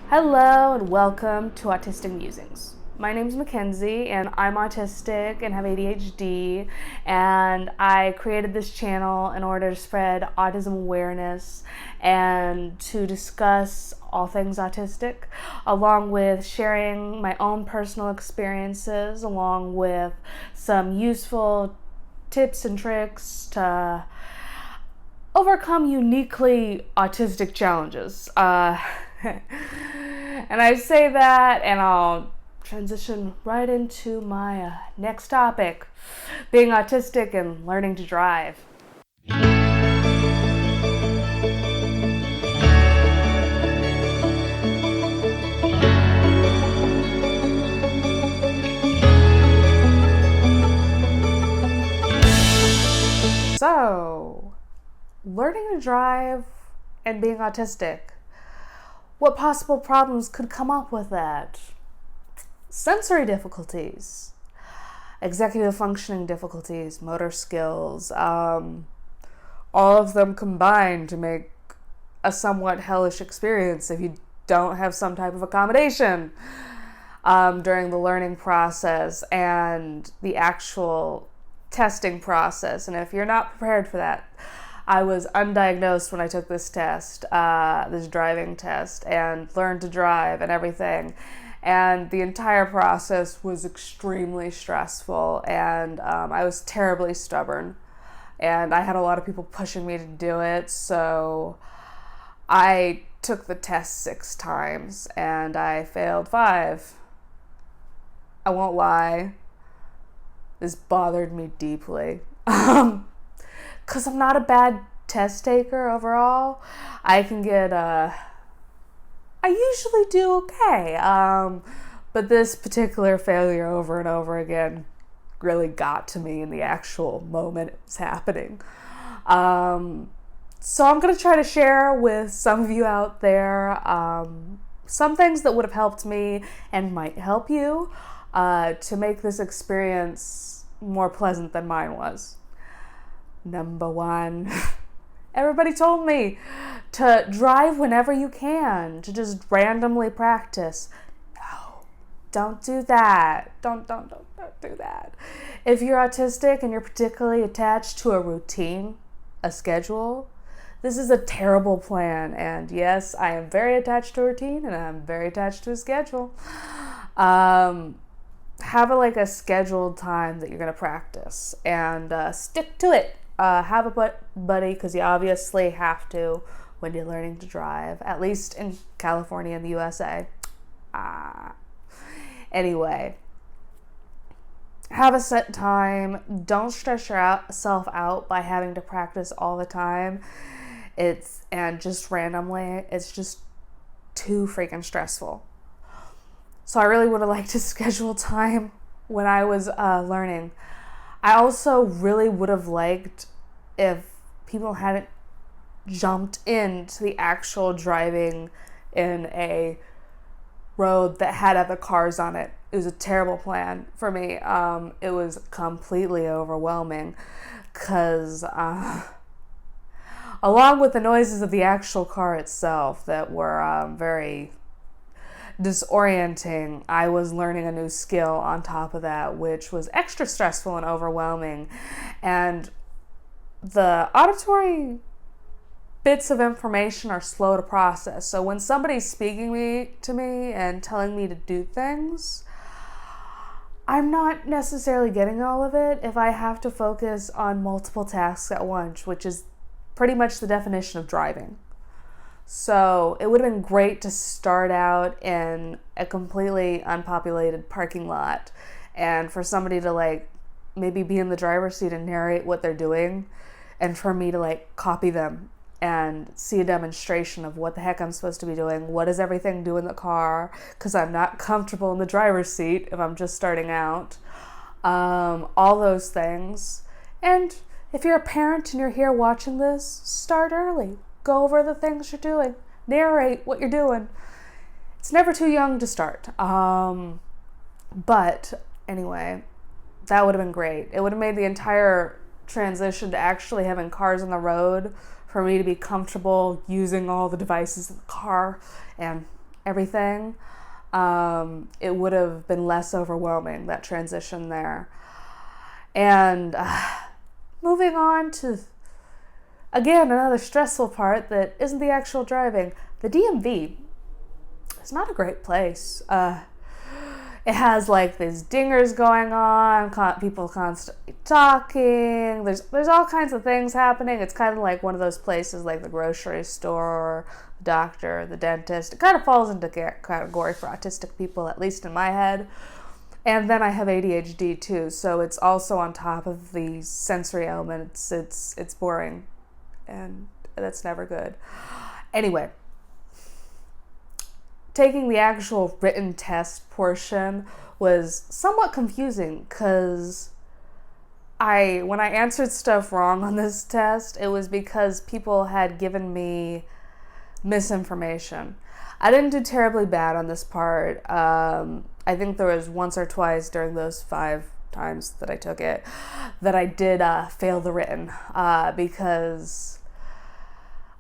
Hello and welcome to Autistic Musings. My name is Mackenzie and I'm autistic and have ADHD, and I created this channel in order to spread autism awareness and to discuss all things autistic, along with sharing my own personal experiences, along with some useful tips and tricks to overcome uniquely autistic challenges. And I say that, and I'll transition right into my next topic, being autistic and learning to drive. So, learning to drive and being autistic. What possible problems could come up with that? Sensory difficulties, executive functioning difficulties, motor skills, all of them combined to make a somewhat hellish experience if you don't have some type of accommodation during the learning process and the actual testing process. And if you're not prepared for that, I was undiagnosed when I took this test, this driving test, and learned to drive and everything. And the entire process was extremely stressful, and I was terribly stubborn. And I had a lot of people pushing me to do it, so I took the test 6 times, and I failed 5. I won't lie, this bothered me deeply. Because I'm not a bad test taker overall. I usually do okay. But this particular failure over and over again really got to me in the actual moment it was happening. So I'm going to try to share with some of you out there some things that would have helped me and might help you to make this experience more pleasant than mine was. Number 1, everybody told me to drive whenever you can, to just randomly practice. No, don't do that. Don't do that. If you're autistic and you're particularly attached to a routine, a schedule, this is a terrible plan. And yes, I am very attached to a routine and I'm very attached to a schedule. Have a scheduled time that you're going to practice and stick to it. Have a buddy, because you obviously have to when you're learning to drive, at least in California and the USA. Anyway, have a set time. Don't stress yourself out by having to practice all the time. And just randomly, it's just too freaking stressful. So I really would have liked to schedule time when I was learning. I also really would have liked if people hadn't jumped into the actual driving in a road that had other cars on it. It was a terrible plan for me. It was completely overwhelming because along with the noises of the actual car itself that were very disorienting, I was learning a new skill on top of that, which was extra stressful and overwhelming. And the auditory bits of information are slow to process. So when somebody's speaking to me and telling me to do things, I'm not necessarily getting all of it if I have to focus on multiple tasks at once, which is pretty much the definition of driving. So it would have been great to start out in a completely unpopulated parking lot and for somebody to maybe be in the driver's seat and narrate what they're doing, and for me to copy them and see a demonstration of what the heck I'm supposed to be doing. What does everything do in the car? Because I'm not comfortable in the driver's seat if I'm just starting out. All those things. And if you're a parent and you're here watching this, start early. Go over the things you're doing. Narrate what you're doing. It's never too young to start. But anyway, that would have been great. It would have made the entire transition to actually having cars on the road for me to be comfortable using all the devices in the car and everything, it would have been less overwhelming, that transition there. And moving on to, again, another stressful part that isn't the actual driving. The DMV is not a great place. It has like these dingers going on, people constantly talking. There's all kinds of things happening. It's kind of like one of those places like the grocery store, the doctor, the dentist. It kind of falls into category for autistic people, at least in my head. And then I have ADHD too, so it's also on top of the sensory elements. It's boring, and that's never good. Anyway, taking the actual written test portion was somewhat confusing because when I answered stuff wrong on this test, it was because people had given me misinformation. I didn't do terribly bad on this part. I think there was once or twice during those 5 times that I took it that I did fail the written because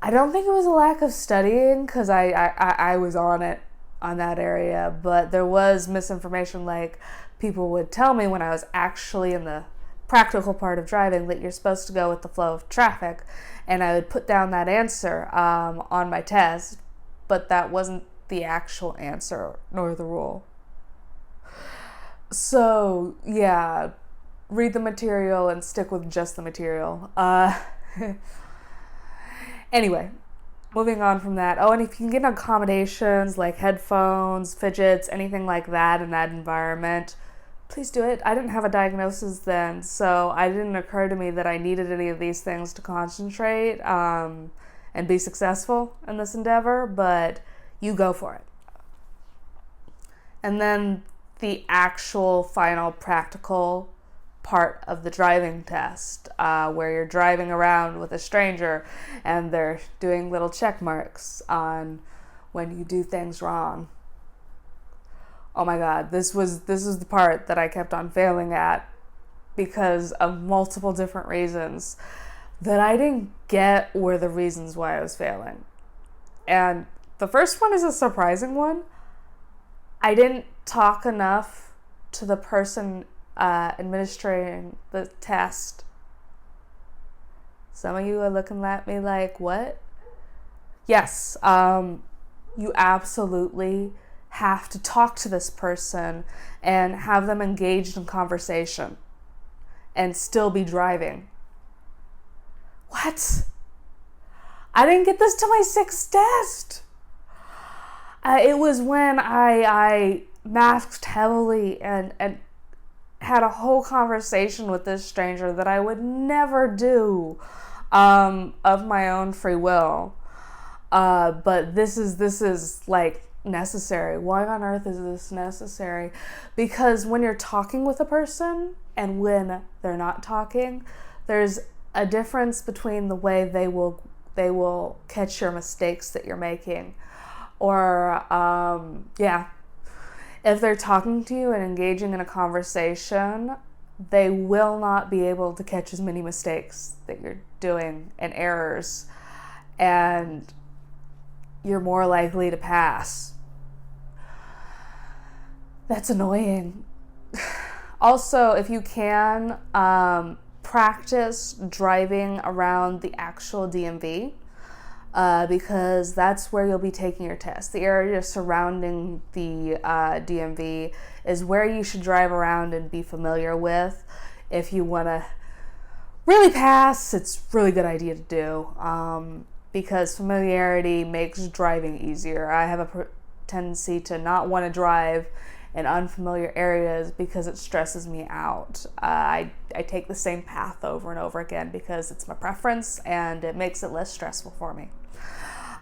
I don't think it was a lack of studying, because I was on that area, but there was misinformation. Like, people would tell me when I was actually in the practical part of driving that you're supposed to go with the flow of traffic, and I would put down that answer on my test, but that wasn't the actual answer nor the rule. So yeah, read the material and stick with just the material. Anyway, moving on from that. Oh, and if you can get accommodations like headphones, fidgets, anything like that in that environment, please do it. I didn't have a diagnosis then, so it didn't occur to me that I needed any of these things to concentrate and be successful in this endeavor, but you go for it. And then the actual final practical part of the driving test, where you're driving around with a stranger and they're doing little check marks on when you do things wrong. Oh my God, this was the part that I kept on failing at because of multiple different reasons that I didn't get were the reasons why I was failing. And the first one is a surprising one. I didn't talk enough to the person administering the test. Some of you are looking at me like, what? Yes, you absolutely have to talk to this person and have them engaged in conversation and still be driving. What? I didn't get this till my 6th test. It was when I masked heavily and had a whole conversation with this stranger that I would never do of my own free will. But this is like necessary. Why on earth is this necessary? Because when you're talking with a person and when they're not talking, there's a difference between the way they will catch your mistakes that you're making. Or, if they're talking to you and engaging in a conversation, they will not be able to catch as many mistakes that you're doing and errors, and you're more likely to pass. That's annoying. Also, if you can, practice driving around the actual DMV. Because that's where you'll be taking your test. The area surrounding the DMV is where you should drive around and be familiar with. If you want to really pass, it's a really good idea to do, because familiarity makes driving easier. I have a tendency to not want to drive in unfamiliar areas because it stresses me out. I take the same path over and over again because it's my preference and it makes it less stressful for me.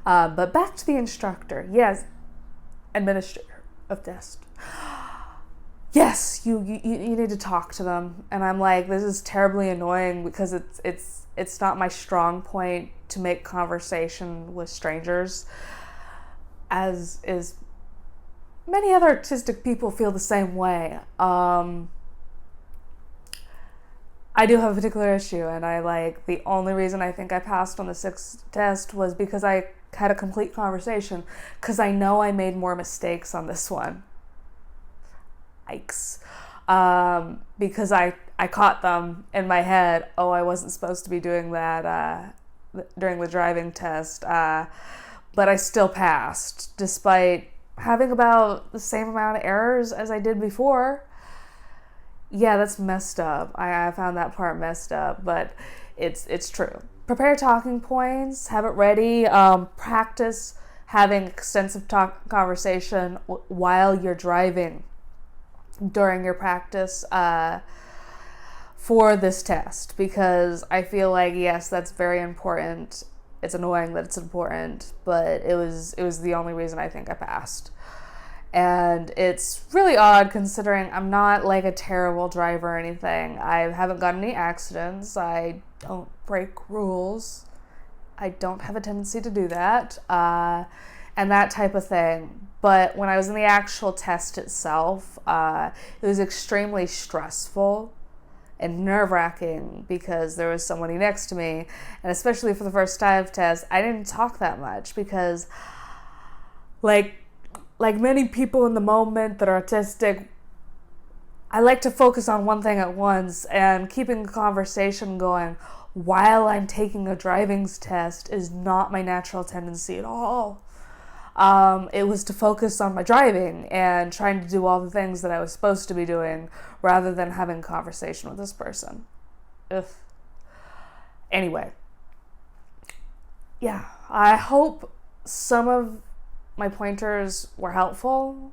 But back to the instructor. Yes, administrator of test. Yes, you need to talk to them. And I'm like, this is terribly annoying because it's not my strong point to make conversation with strangers, as is many other autistic people feel the same way. I do have a particular issue, and the only reason I think I passed on the 6th test was because I had a complete conversation, because I know I made more mistakes on this one. Yikes. Because I caught them in my head. Oh, I wasn't supposed to be doing that during the driving test. But I still passed, despite having about the same amount of errors as I did before. Yeah, that's messed up. I found that part messed up, but it's true. Prepare talking points, have it ready, practice having extensive conversation while you're driving during your practice for this test, because I feel like, yes, that's very important. It's annoying that it's important, but it was the only reason I think I passed. And it's really odd considering I'm not like a terrible driver or anything. I haven't gotten any accidents. I don't break rules. I don't have a tendency to do that, and that type of thing. But when I was in the actual test itself, it was extremely stressful and nerve-wracking because there was somebody next to me. And especially for the first dive test, I didn't talk that much because like many people in the moment that are autistic, I like to focus on one thing at once, and keeping a conversation going while I'm taking a driving test is not my natural tendency at all. It was to focus on my driving and trying to do all the things that I was supposed to be doing rather than having a conversation with this person. Ugh. Anyway, yeah, I hope some of my pointers were helpful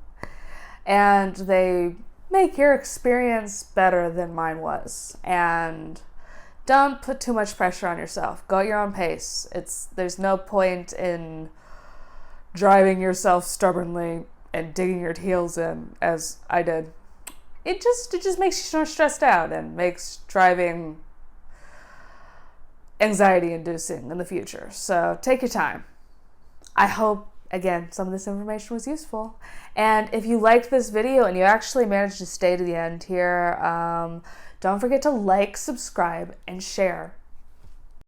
and they make your experience better than mine was. And don't put too much pressure on yourself. Go at your own pace. There's no point in driving yourself stubbornly and digging your heels in as I did. It just makes you stressed out and makes driving anxiety inducing in the future. So take your time. I hope, again, some of this information was useful. And if you liked this video and you actually managed to stay to the end here, don't forget to like, subscribe, and share.